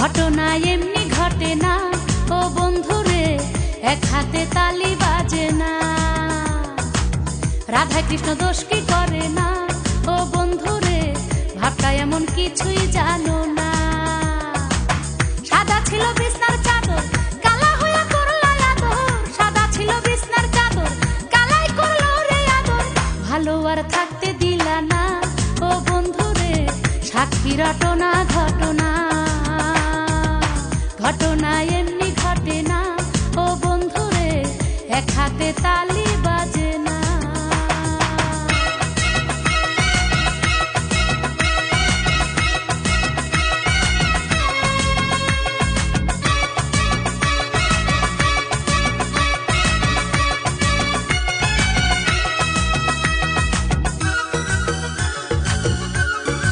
ঘটনা এমনি ঘটে না ও বন্ধুরে, এক হাতে তালি বাজে না। রাধা কৃষ্ণ দোষ কি করে না ও বন্ধুরে, ভাবটা এমন কিছুই জানো না। সাদা ছিল বিছনার চাদর, কালা হইয়া করলা আদর। সাদা ছিল বিছনার চাদর, কালাই করলো রে আদর। ভালো আর থাকতে দিলা না ও বন্ধুরে, সাক্ষী রটনা ঘটনা। ঘটনা এমনি ঘটে না ও বন্ধুরে, এক হাতে তাল